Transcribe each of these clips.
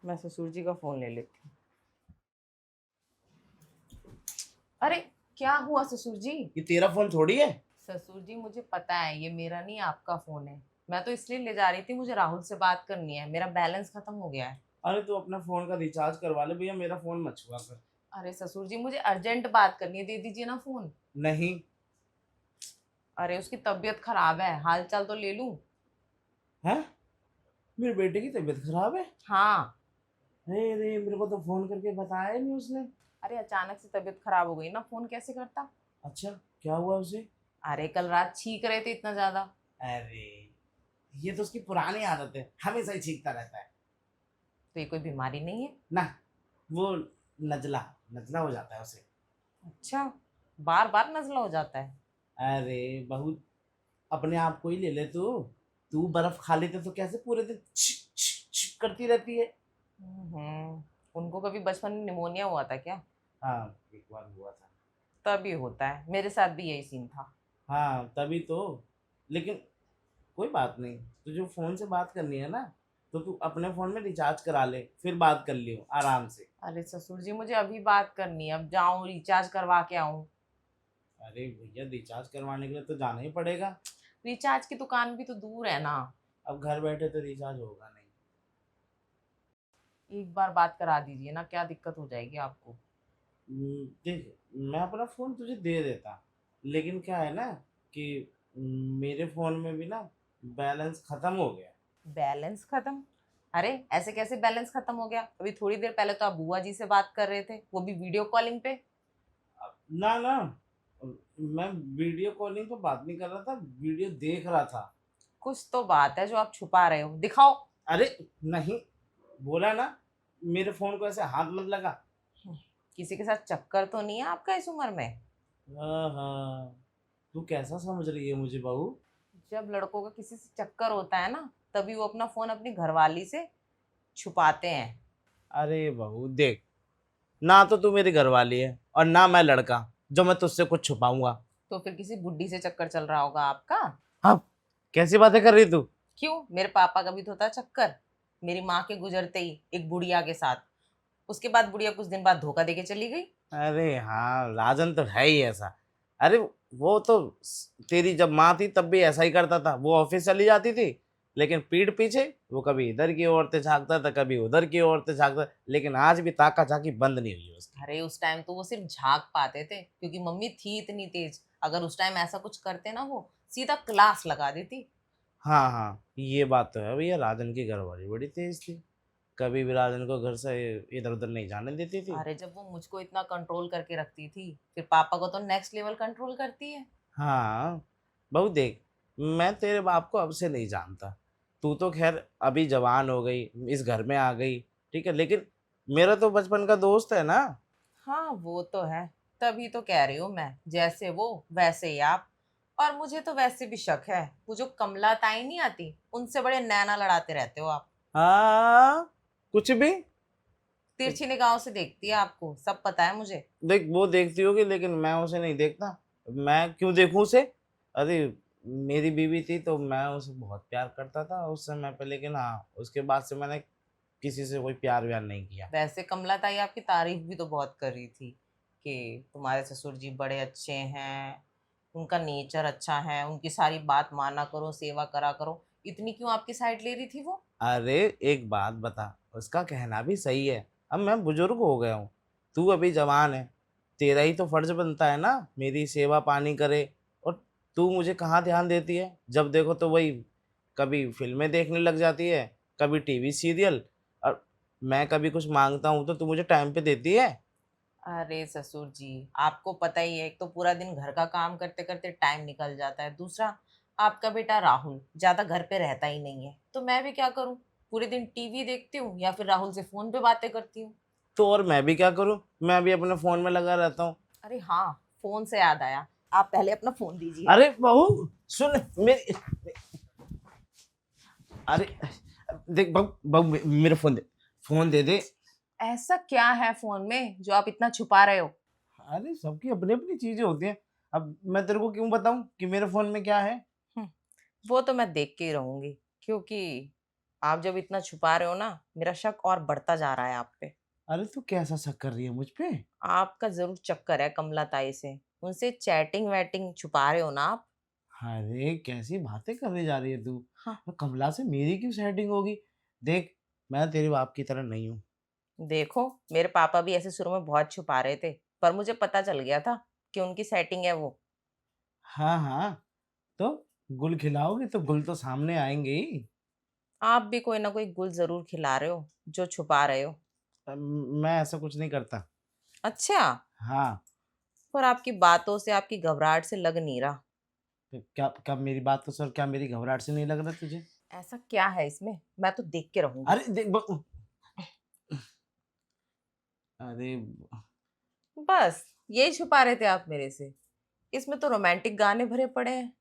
मैं ससुर जी का फोन ले लेती हूँ। अरे क्या हुआ ससुर जी? ये तेरा फोन थोड़ी है। ससुर जी मुझे पता है ये मेरा नहीं आपका फोन है। मैं तो इसलिए ले जा रही थी, मुझे राहुल से बात करनी है, मेरा बैलेंस खत्म हो गया है। अरे तू अपना फोन का रिचार्ज करवा ले भैया, मेरा फोन मत छुआ कर। अरे ससुर जी मुझे अर्जेंट बात करनी है, दे दीजिए ना फोन। नहीं। अरे उसकी तबीयत खराब है, हाल चाल तो ले लूं। है? मेरे बेटे की तबीयत खराब है? हाँ। अरे मेरे को तो फोन करके बताया ही नहीं उसने। अरे अचानक से तबीयत खराब हो गई ना, फोन कैसे करता। अच्छा, क्या हुआ उसे? अरे कल रात छींक रहे थे इतना ज्यादा। अरे ये तो उसकी पुरानी आदत है, हमेशा ही छींकता रहता है। तो ये कोई बीमारी नहीं है? ना, वो नजला नजला हो जाता है उसे। अच्छा, बार बार नजला हो जाता है? अरे बहुत, अपने आप को ही ले ले तू। तू बर्फ खा लेते तो कैसे पूरे दिन छिक छिक छिक करती रहती है। उनको कभी बचपन में निमोनिया हुआ था क्या? हाँ, एक बार हुआ था। तभी होता है, मेरे साथ भी यही सीन था। हाँ तभी तो। लेकिन कोई बात नहीं, तुझे फोन से बात करनी है ना, तो तू अपने फोन में रिचार्ज करा ले, फिर बात कर लियो आराम से। अरे ससुर जी मुझे अभी बात करनी है, अब जाऊं रिचार्ज करवा के आऊं? अरे भैया, रिचार्ज करवाने के लिए तो जाना ही पड़ेगा। रिचार्ज की दुकान भी तो दूर है ना। अब घर बैठे तो रिचार्ज होगा नहीं। एक बार बात करा दीजिए ना, क्या दिक्कत हो जाएगी आपको? देख, मैं अपना फोन तुझे दे देता, लेकिन क्या है ना कि मेरे फोन में भी ना बैलेंस खत्म हो गया। बैलेंस खत्म? अरे ऐसे कैसे बैलेंस खत्म हो गया? अभी थोड़ी देर पहले तो आप बुआ जी से बात कर रहे थे, वो भी वीडियो कॉलिंग पे। ना ना, मैं वीडियो कॉलिंग पे बात नहीं कर रहा था, वीडियो देख रहा था। कुछ तो बात है जो आप छुपा रहे हो, दिखाओ। अरे नहीं, बोला ना, मेरे फोन को ऐसे हाथ मत लगा। किसी के साथ चक्कर तो नहीं है आपका इस उम्र में? हाँ हाँ, तू कैसा समझ रही है मुझे बहू? जब लड़कों का किसी से चक्कर होता है ना, तभी वो अपना फोन अपनी घरवाली से छुपाते हैं। अरे बहू देख, ना तो तू मेरी घरवाली है और ना मैं लड़का जो मैं तुझसे कुछ छुपाऊंगा। तो फिर किसी बुड्ढी से चक्कर चल रहा होगा आपका। हाँ, कैसी बातें कर रही तू? क्यों, मेरे पापा का भी तो था चक्कर, मेरी माँ के गुजरते ही एक बुढ़िया के साथ। उसके बाद बुढ़िया कुछ दिन बाद धोखा देके चली गई। अरे हाँ, राजन तो है ही ऐसा। अरे वो तो तेरी जब माँ थी तब भी ऐसा ही करता था, वो ऑफिस चली जाती थी, लेकिन पीठ पीछे वो कभी इधर की ओर से झांकता था, कभी उधर की ओर से झांकता, लेकिन आज भी ताका झाकी बंद नहीं हुई उसकी। अरे उस टाइम तो वो सिर्फ झांक पाते थे क्योंकि मम्मी थी इतनी तेज, अगर उस टाइम ऐसा कुछ करते ना वो सीधा क्लास लगा देती। हाँ हाँ, ये बात तो है भैया, राजन की घरवाली बड़ी तेज थी, कभी भी राजन को घर से इधर उधर नहीं जाने देती थी। अरे जब वो मुझको इतना कंट्रोल करके रखती थी, फिर पापा को तो नेक्स्ट लेवल कंट्रोल करती है। हाँ बहू देख, मैं तेरे बाप को अब से नहीं जानता, तू तो खैर अभी जवान हो गई, इस घर में आ गई, ठीक है, लेकिन मेरा तो बचपन का दोस्त है ना। हाँ वो तो है, तभी तो कह रही हूँ मैं, जैसे वो वैसे ही आप। और मुझे तो वैसे भी शक है, वो जो कमला ताई नहीं आती, उनसे बड़े नैना लड़ाते रहते हो आप। हाँ, कुछ भी। तिरछी निगाहों से देखती है आपको, सब पता है मुझे। देख, वो देखती होगी लेकिन मैं उसे नहीं देखता। मैं क्यों देखूं उसे? अरे मेरी बीवी थी तो मैं उसे बहुत प्यार करता था उस समय पे, लेकिन हाँ उसके बाद से मैंने किसी से कोई प्यार व्यार नहीं किया। वैसे कमला ताई आपकी तारीफ भी तो बहुत कर रही थी कि तुम्हारे ससुर जी बड़े अच्छे हैं, उनका नेचर अच्छा है, उनकी सारी बात माना करो, सेवा करा करो। इतनी क्यों आपकी साइड ले रही थी वो? अरे एक बात बता, उसका कहना भी सही है, अब मैं बुजुर्ग हो गया हूँ, तू अभी जवान है, तेरा ही तो फर्ज बनता है ना मेरी सेवा पानी करे। और तू मुझे कहाँ ध्यान देती है? जब देखो तो वही, कभी फिल्में देखने लग जाती है, कभी टीवी सीरियल, और मैं कभी कुछ मांगता हूँ तो तू मुझे टाइम पे देती है? अरे ससुर जी, आपको पता ही है, एक तो पूरा दिन घर का काम करते करते टाइम निकल जाता है, दूसरा आपका बेटा राहुल ज्यादा घर पे रहता ही नहीं है, तो मैं भी क्या करूं, पूरे दिन टीवी देखती हूँ या फिर राहुल से फोन पे बातें करती हूँ। तो और मैं भी क्या करूँ, मैं भी अपने फोन में लगा रहता हूँ। अरे हाँ, फोन से याद आया, आप पहले अपना फोन दीजिए। अरे बहू सुन मेरी, अरे देख बहू, मेरा फोन दे, फोन दे दे। ऐसा क्या है फोन में जो आप इतना छुपा रहे हो? अरे सबकी अपनी अपनी चीजें होती हैं, अब मैं तेरे को क्यों बताऊं कि मेरे फोन में क्या है? हम्म, वो तो मैं देख के ही रहूंगी, क्योंकि आप जब इतना छुपा रहे हो ना, मेरा शक और बढ़ता जा रहा है आप पे। अरे तू कैसा शक कर रही है मुझ पे? आपका ज़रूर चक्कर है कमला ताई से। उनसे चैटिंग-वैटिंग छुपा रहे हो ना आप? अरे कैसी बातें करने जा रही है तू? हाँ, और कमला से मेरी क्यों सेटिंग होगी? देख, मैं तेरे बाप की तरह नहीं हूँ। देखो, मेरे पापा भी ऐसे शुरू में बहुत छुपा रहे थे, पर मुझे पता चल गया था कि उनकी सेटिंग है वो। हाँ, हाँ, तो गुल खिलाओगे तो गुल तो सामने आएँगे ही। आप भी कोई ना कोई गुल ज़रूर खिला रहे हो, जो छुपा रहे हो। मैं ऐसा कुछ नहीं करता। अच्छा, हाँ, पर आपकी बातों से, आपकी घबराहट से लग नहीं रहा। तो क्या क्या मेरी बात तो सुन, क्या मेरी घबराहट से नहीं लग रहा तुझे? ऐसा क्या है इसमें? मैं तो देख के रहूँगी। अरे देख ब अरे बस, यही छुपा रहे थे आप मेरे से। इसमें तो रोमांटिक गाने भरे पड़े हैं।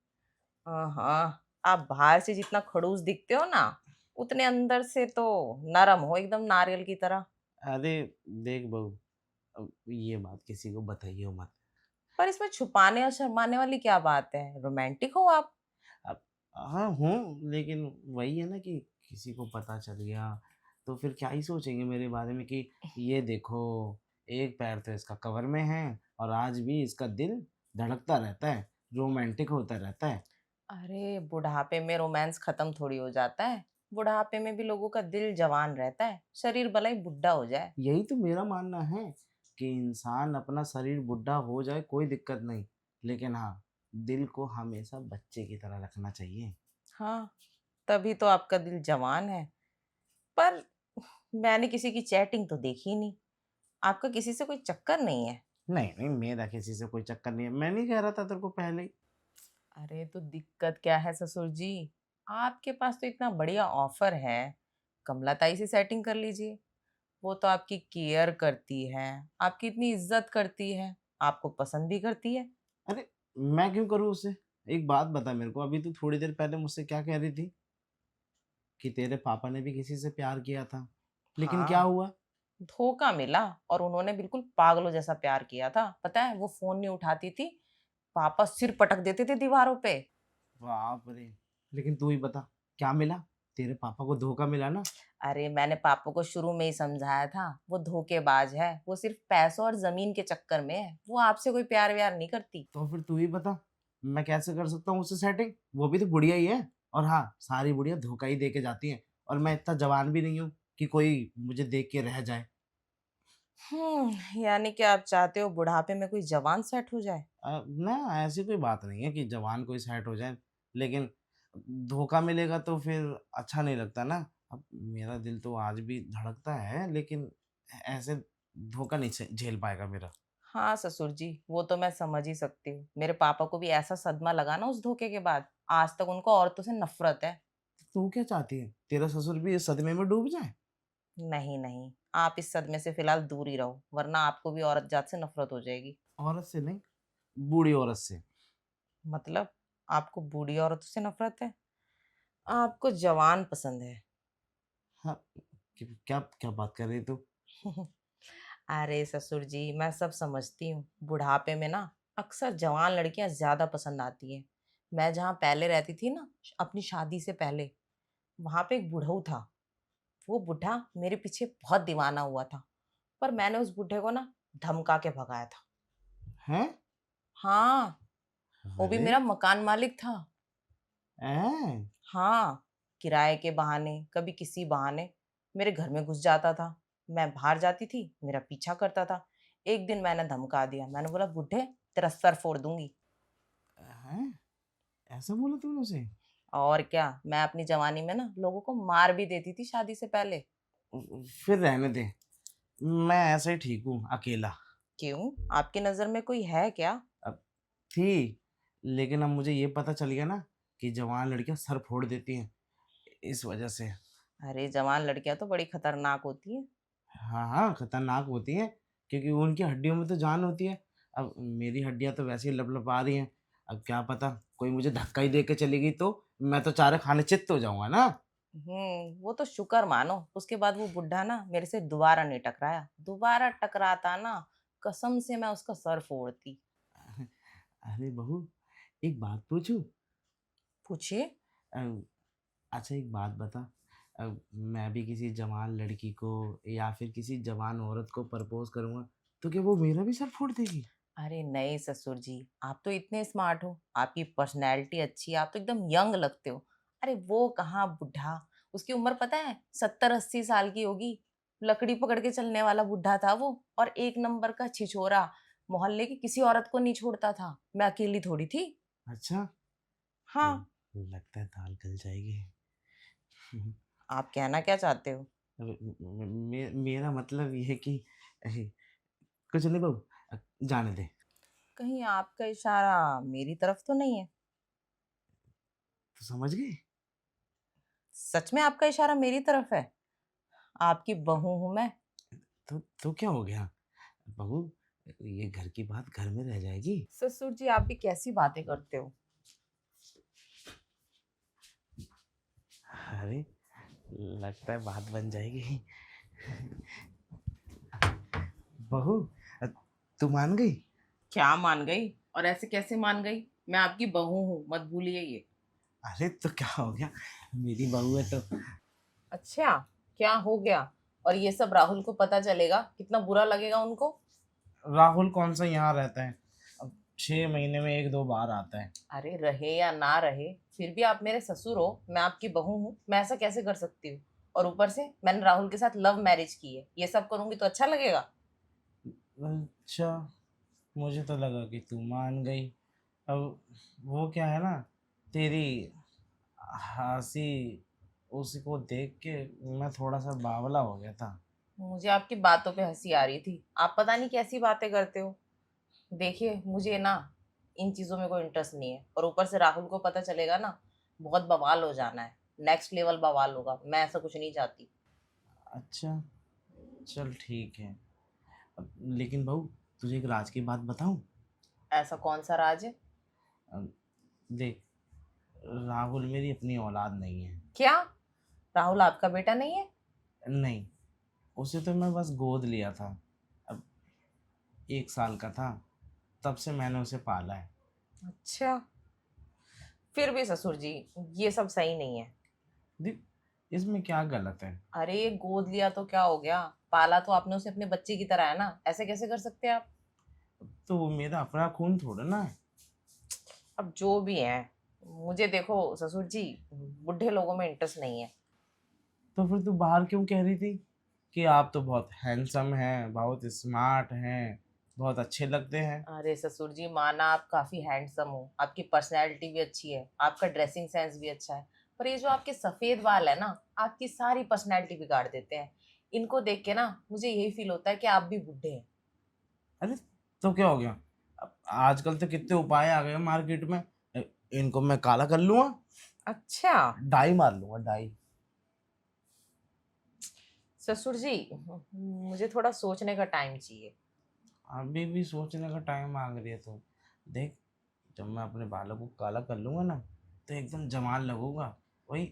हाँ, आप बाहर से जितना खड़ूस दिखते हो ना, उतने अंदर से तो नरम हो एकदम नारियल की तरह। अरे देख बहू, अब ये बात किसी को बताइयो मत। पर इसमें छुपाने और शर्माने वाली क्या बात है? रोमांटिक हो आप। अब हाँ हूँ, लेकिन वही है ना कि किसी को पता चल गया तो फिर क्या ही सोचेंगे मेरे बारे में कि ये देखो, एक पैर तो इसका कवर में है और आज भी इसका दिल धड़कता रहता है, रोमांटिक होता रहता है। अरे, बुढ़ापे में रोमांस खत्म थोड़ी हो जाता है। बुढ़ापे में भी लोगों का दिल जवान रहता है, शरीर भला ही बुढ़ा हो जाए। यही तो मेरा मानना है कि इंसान अपना शरीर बुढ़ा हो जाए कोई दिक्कत नहीं, लेकिन हाँ, दिल को हमेशा बच्चे की तरह रखना चाहिए। हाँ, तभी तो आपका दिल जवान है। पर मैंने किसी की चैटिंग तो देखी नहीं। आपका किसी से कोई चक्कर नहीं है? नहीं नहीं, मेरा किसी से कोई चक्कर नहीं है, मैं नहीं कह रहा था तेरे को पहले ही। अरे तो दिक्कत क्या है ससुर जी? आपके पास तो इतना बढ़िया ऑफर है। कमला ताई से सेटिंग कर लीजिए। वो तो आपकी केयर करती है, आपकी इतनी इज्जत करती है, आपको पसंद भी करती है। अरे मैं क्यों करूँ उससे? एक बात बता मेरे को, अभी तू थोड़ी देर पहले मुझसे क्या कह रही थी कि तेरे पापा ने भी किसी से प्यार किया था, लेकिन क्या हाँ, हुआ? धोखा मिला और उन्होंने बिल्कुल पागलों जैसा प्यार किया था। पता है, वो फ़ोन नहीं उठाती थी, पापा सिर पटक देते थे दीवारों पे। बाप रे! लेकिन तू ही बता, क्या मिला? तेरे पापा को धोखा मिला ना? अरे मैंने पापा को शुरू में ही समझाया था, वो धोखेबाज है, वो सिर्फ़ पैसों और ज़मीन के चक्कर में है, वो आपसे कोई प्यार-व्यार नहीं करती। तो फिर तू ही बता, मैं कैसे कर सकता हूँ उससे सेटिंग? वो भी तो बुढ़िया ही है, और हाँ, सारी बुढ़िया धोखा ही दे के जाती हैं, और मैं इतना जवान भी नहीं हूँ कि कोई मुझे देख के रह जाए। यानी कि आप चाहते हो बुढ़ापे में कोई जवान सेट हो जाए? ना ऐसी कोई बात नहीं है कि जवान कोई सेट हो जाए, लेकिन धोखा मिलेगा तो फिर अच्छा नहीं लगता ना। अब मेरा दिल तो आज भी धड़कता है, लेकिन ऐसे धोखा नहीं झेल पाएगा मेरा। हाँ, ससुर जी, वो तो मैं समझ ही सकती हूँ। मेरे पापा को भी ऐसा सदमा लगा ना उस धोखे के बाद, आज तक उनको औरतों से नफ़रत है। तू क्या चाहती है? तेरा ससुर भी इस सदमे में डूब जाए? नहीं, नहीं, आप इस सदमे से फ़िलहाल दूर ही रहो, वरना आपको भी औरत जात से नफ़रत हो जाएगी। औरत से नहीं, बूढ़ी औरत से। मतलब आपको बूढ़ी औरतों से नफ़रत है? आपको जवान पसंद है। हाँ, क्या क्या बात कर रही तू? अरे ससुर जी, मैं सब समझती हूँ। बुढ़ापे में ना अक्सर जवान लड़कियाँ ज़्यादा पसंद आती हैं। मैं जहाँ पहले रहती थी ना, अपनी शादी से पहले, वहाँ पे एक बुढ़ऊ था। वो बुड्ढा मेरे पीछे बहुत दीवाना हुआ था, पर मैंने उस बुड्ढे को ना धमका के भगाया था। हैं? हाँ, वो भी अरे! मेरा मकान मालिक था। हैं? हाँ, किराए के बहाने, कभी किसी बहाने मेरे घर में घुस जाता था। मैं बाहर जाती थी, मेरा पीछा करता था। एक दिन मैंने धमका दिया, मैंने बोला, बुड्ढे, तेरा सर फोड़ दूँगी। हैं? ऐसा बोला तूने उसे? और क्या, मैं अपनी जवानी में ना लोगों को मार भी देती थी शादी से पहले। फिर रहने दे, मैं ऐसे ही ठीक हूँ, अकेला। क्यों? आपकी नज़र में कोई है क्या? अब थी, लेकिन अब मुझे ये पता चल गया ना कि जवान लड़कियाँ सर फोड़ देती हैं, इस वजह से। अरे जवान लड़कियाँ तो बड़ी खतरनाक होती हैं। हाँ, हाँ, खतरनाक होती हैं, क्योंकि उनकी हड्डियों में तो जान होती है। अब मेरी हड्डियाँ तो वैसे ही लपलपा रही हैं, अब क्या पता कोई मुझे धक्का ही दे के चली गई तो मैं तो चारे खाने चित्त हो जाऊँगा ना। वो तो शुक्र मानो, उसके बाद वो बुड्ढा ना मेरे से दोबारा नहीं टकराया। दोबारा टकराता ना, कसम से मैं उसका सर फोड़ती। अरे बहू, एक बात पूछूँ? पूछिए। अ, अच्छा एक बात बता, अब मैं भी किसी जवान लड़की को या फिर किसी जवान औरत को प्रपोज करूंगा तो क्या वो मेरा भी सर फोड़ देगी? अरे नहीं ससुर जी, आप तो इतने स्मार्ट हो, आपकी पर्सनैलिटी अच्छी है, आप तो एकदम यंग लगते हो। अरे वो कहाँ बुढ़ा, उसकी उम्र पता है 70-80 साल की होगी। लकड़ी पकड़ के चलने वाला बुढ़ा था वो, और एक नंबर का छिछोरा, मोहल्ले की किसी औरत को नहीं छोड़ता था। मैं अकेली थोड़ी थी। अच्छा। हाँ। लगता है दाल गल जाएगी। आप कहना क्या चाहते हो? मेरा मतलब ये है कि कुछ नहीं बहू, जाने दे। कहीं आपका इशारा मेरी तरफ तो नहीं है? तो समझ गई? सच में आपका इशारा मेरी तरफ है? आपकी बहू हूं मैं। तो क्या हो गया बहू? ये घर की बात घर में रह जाएगी। ससुर जी, आप भी कैसी बातें करते हो? अरे लगता है बात बन जाएगी। बहू, तू मान गई? क्या मान गई? और ऐसे कैसे मान गई? मैं आपकी बहू हूँ, मत भूलिए ये। अरे तो क्या हो गया, मेरी बहू है तो। अच्छा, क्या हो गया? और ये सब राहुल को पता चलेगा, कितना बुरा लगेगा उनको। राहुल कौन सा यहाँ रहता है? अब 6 महीने में एक दो बार आता है। अरे रहे या ना रहे, फिर भी आप मेरे ससुर हो, मैं आपकी बहू हूँ, मैं ऐसा कैसे कर सकती हूँ? और ऊपर से मैंने राहुल के साथ लव मैरिज की है, ये सब करूंगी तो अच्छा लगेगा? अच्छा, मुझे तो लगा कि तू मान गई। अब वो क्या है ना, तेरी हंसी उसी को देख के मैं थोड़ा सा बावला हो गया था। मुझे आपकी बातों पे हंसी आ रही थी, आप पता नहीं कैसी बातें करते हो। देखिए, मुझे ना इन चीज़ों में कोई इंटरेस्ट नहीं है, और ऊपर से राहुल को पता चलेगा ना, बहुत बवाल हो जाना है। नेक्स्ट लेवल बवाल होगा, मैं ऐसा कुछ नहीं चाहती। अच्छा, चल ठीक है। लेकिन बहू, तुझे एक राज की बात बताऊं? ऐसा कौन सा राज है? अब देख, राहुल मेरी अपनी औलाद नहीं है। क्या? राहुल आपका बेटा नहीं है? नहीं, उसे तो मैं बस गोद लिया था। अब 1 साल का था, तब से मैंने उसे पाला है। अच्छा, फिर भी ससुर जी, ये सब सही नहीं है। देख, इसमें क्या गलत है? अरे गोद लिया तो क्या हो गया, पाला तो आपने उसे अपने बच्चे की तरह है ना, ऐसे कैसे कर सकते हैं आप? तो वो मेरा अपना खून थोड़ा ना है। अब जो भी है, मुझे देखो ससुर जी, बुढ़े लोगों में इंटरेस्ट नहीं है। तो फिर तू बाहर क्यों कह रही थी कि आप तो बहुत हैंडसम हैं, बहुत स्मार्ट हैं, बहुत अच्छे लगते हैं? अरे ससुर जी, माना आप काफी हैंडसम हो, आपकी पर्सनैलिटी भी अच्छी है, आपका ड्रेसिंग सेंस भी अच्छा है, पर ये जो आपके सफेद बाल है ना, आपकी सारी पर्सनैलिटी बिगाड़ देते हैं। इनको देख के ना मुझे यही फील होता है कि आप भी बुढ़े हैं। अरे तो क्या हो गया? अब आजकल तो कितने उपाय आ गए हैं मार्केट में। इनको मैं काला कर लूंगा, अच्छा। डाई मार लूंगा, डाई। ससुर जी, मुझे थोड़ा सोचने का टाइम चाहिए। अभी भी सोचने का टाइम मांग रही है तो देख, जब मैं अपने बालों को काला कर लूंगा ना, तो एकदम जवान लगूंगा। वही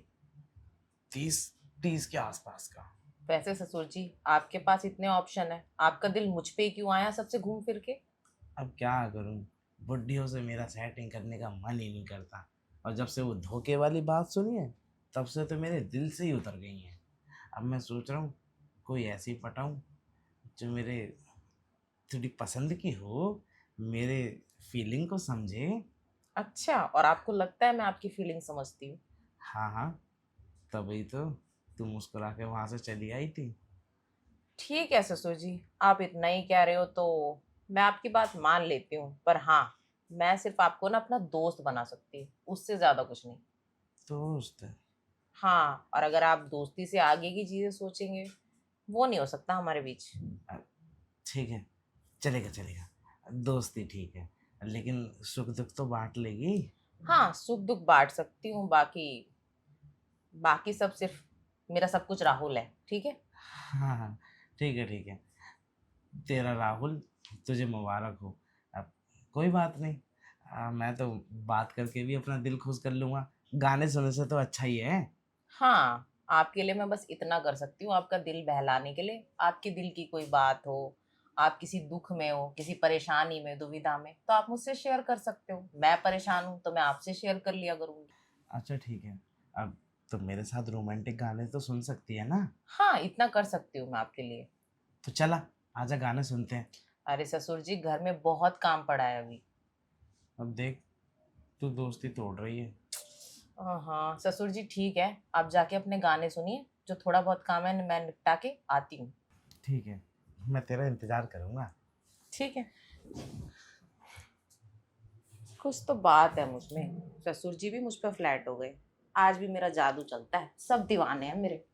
30 के आसपास का। वैसे ससुर जी, आपके पास इतने ऑप्शन है, आपका दिल मुझ पे ही क्यों आया सबसे घूम फिर के? अब क्या करूं, बुड्ढियों से मेरा सेटिंग करने का मन ही नहीं करता। और जब से वो धोखे वाली बात सुनी है, तब से तो मेरे दिल से ही उतर गई हैं। अब मैं सोच रहा हूँ कोई ऐसी पटाऊं जो मेरे थोड़ी पसंद की हो, मेरे फीलिंग को समझे। अच्छा, और आपको लगता है मैं आपकी फीलिंग समझती हूँ? हाँ हाँ, तभी तो तू मुस्कुरा के वहां से चली आई थी। ठीक है ससुर जी, आप इतना ही कह रहे हो तो मैं आपकी बात मान लेती हूँ, पर हाँ, मैं सिर्फ आपको ना अपना दोस्त बना सकती हूँ, उससे ज्यादा कुछ नहीं। दोस्त? हाँ, और अगर आप दोस्ती से आगे की चीजें सोचेंगे, वो नहीं हो सकता हमारे बीच। अ, ठीक है, चलेगा चलेगा, दोस्ती ठीक है, लेकिन सुख दुख तो बांट लेगी। हाँ, सुख दुख बांट सकती हूँ, बाकी बाकी सब सिर्फ, मेरा सब कुछ राहुल है, ठीक है? हाँ हाँ, ठीक है ठीक है। तेरा राहुल तुझे मुबारक हो। अब कोई बात नहीं, मैं तो बात करके भी अपना दिल खुश कर लूँगा। गाने सुनने से तो अच्छा ही है। हाँ, आपके लिए मैं बस इतना कर सकती हूँ, आपका दिल बहलाने के लिए। आपके दिल की कोई बात हो, आप किसी दुख में हो, किसी परेशानी में, दुविधा में, तो आप मुझसे शेयर कर सकते हो। मैं परेशान हूँ तो मैं आपसे शेयर कर लिया करूँगी। अच्छा ठीक है, अब तो मेरे साथ रोमांटिक गाने तो सुन सकती है ना। हाँ, इतना कर सकती हूँ मैं आपके लिए। तो चला, आजा गाने सुनते हैं। अरे ससुर जी, घर में बहुत काम पड़ा है अभी। अब देख, तू दोस्ती तोड़ रही है। हाँ ससुर जी, ठीक है, आप जाके अपने गाने सुनिए। जो थोड़ा बहुत काम है मैं निपटा के आती हूँ। ठीक है, मैं तेरा इंतजार करूंगा। ठीक है। कुछ तो बात है मुझ में, ससुर जी भी मुझ पर फ्लैट हो गए। आज भी मेरा जादू चलता है, सब दीवाने हैं मेरे।